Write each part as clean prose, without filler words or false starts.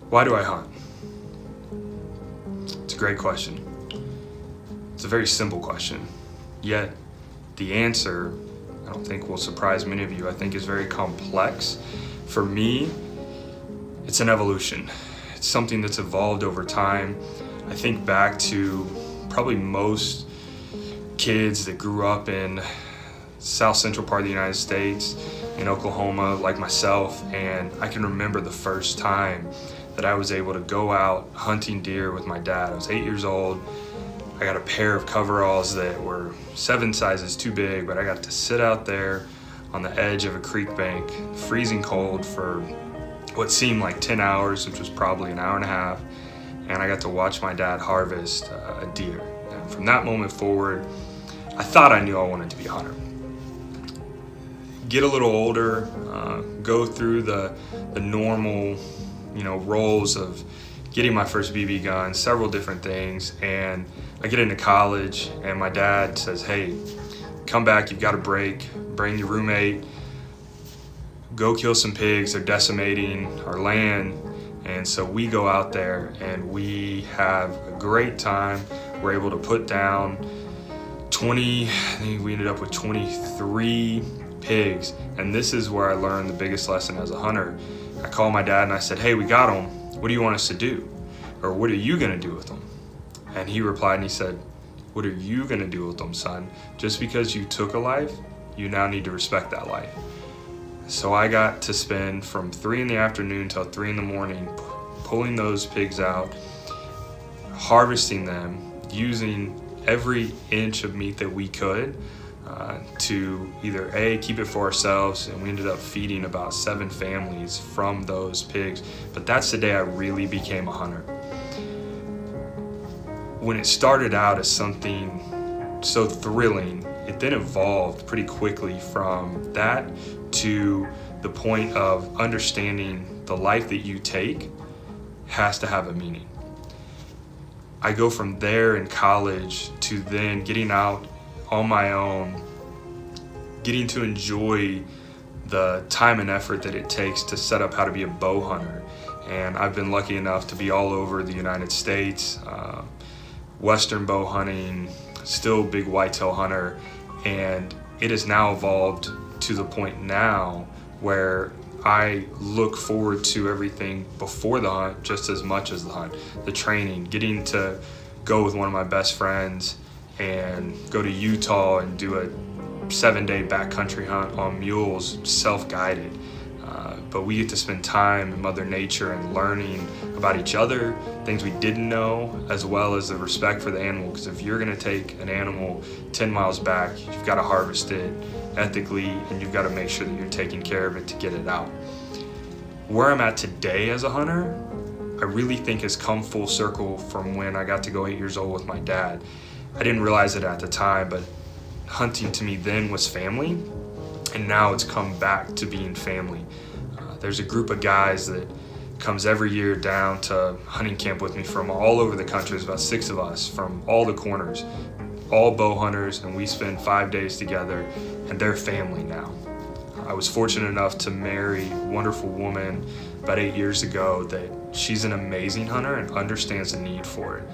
Why do I hunt? It's a great question. It's a very simple question, yet the answer, I don't think will surprise many of you, I think is very complex. For me, it's an evolution. It's something that's evolved over time. I think back to probably most kids that grew up in south central part of the United States, in Oklahoma, like myself, and I can remember the first time that I was able to go out hunting deer with my dad. I was 8 years old. I got a pair of coveralls that were 7 sizes too big, but I got to sit out there on the edge of a creek bank, freezing cold for what seemed like 10 hours, which was probably an hour and a half, and I got to watch my dad harvest a deer. And from that moment forward, I thought I knew I wanted to be a hunter. Get a little older, go through the normal, roles of getting my first BB gun, several different things, and I get into college and my dad says, hey, come back, you've got a break, bring your roommate, go kill some pigs, they're decimating our land. And so we go out there and we have a great time. We're able to put down 20, I think we ended up with 23 pigs. And this is where I learned the biggest lesson as a hunter. I called my dad and I said, hey, we got them. What do you want us to do? Or what are you gonna do with them? And he replied and he said, what are you gonna do with them, son? Just because you took a life, you now need to respect that life. So I got to spend from 3 in the afternoon till 3 in the morning pulling those pigs out, harvesting them, using every inch of meat that we could to either A, keep it for ourselves, and we ended up feeding about 7 families from those pigs. But that's the day I really became a hunter. When it started out as something so thrilling, it then evolved pretty quickly from that to the point of understanding the life that you take has to have a meaning. I go from there in college to then getting out on my own, getting to enjoy the time and effort that it takes to set up how to be a bow hunter. And I've been lucky enough to be all over the United States, Western bow hunting, still big whitetail hunter, and it has now evolved to the point now where I look forward to everything before the hunt just as much as the hunt. The training, getting to go with one of my best friends and go to Utah and do a 7-day backcountry hunt on mules, self-guided. But we get to spend time in Mother Nature and learning about each other, things we didn't know, as well as the respect for the animal. Because if you're gonna take an animal 10 miles back, you've gotta harvest it ethically and you've gotta make sure that you're taking care of it to get it out. Where I'm at today as a hunter, I really think has come full circle from when I got to go 8 years old with my dad. I didn't realize it at the time, but hunting to me then was family, and now it's come back to being family. There's a group of guys that comes every year down to hunting camp with me from all over the country. There's about 6 of us from all the corners, all bow hunters, and we spend 5 days together, and they're family now. I was fortunate enough to marry a wonderful woman about 8 years ago that she's an amazing hunter and understands the need for it.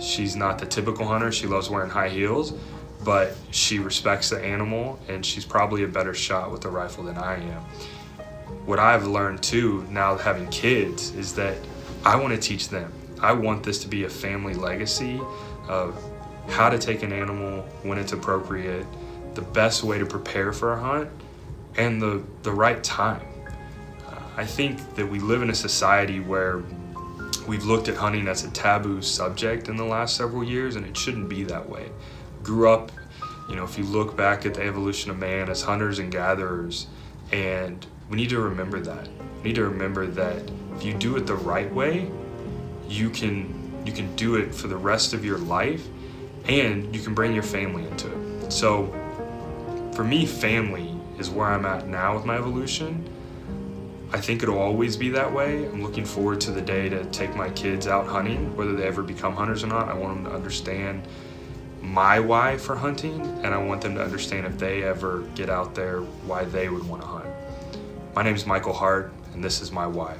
She's not the typical hunter. She loves wearing high heels, but she respects the animal, and she's probably a better shot with a rifle than I am. What I've learned too, now having kids, is that I want to teach them. I want this to be a family legacy of how to take an animal when it's appropriate, the best way to prepare for a hunt, and the right time. I think that we live in a society where we've looked at hunting as a taboo subject in the last several years, and it shouldn't be that way. Grew up, if you look back at the evolution of man as hunters and gatherers, and we need to remember that. We need to remember that if you do it the right way, you can do it for the rest of your life, and you can bring your family into it. So for me, family is where I'm at now with my evolution. I think it'll always be that way. I'm looking forward to the day to take my kids out hunting, whether they ever become hunters or not. I want them to understand my why for hunting, and I want them to understand if they ever get out there why they would want to hunt. My name is Michael Hart, and this is my why.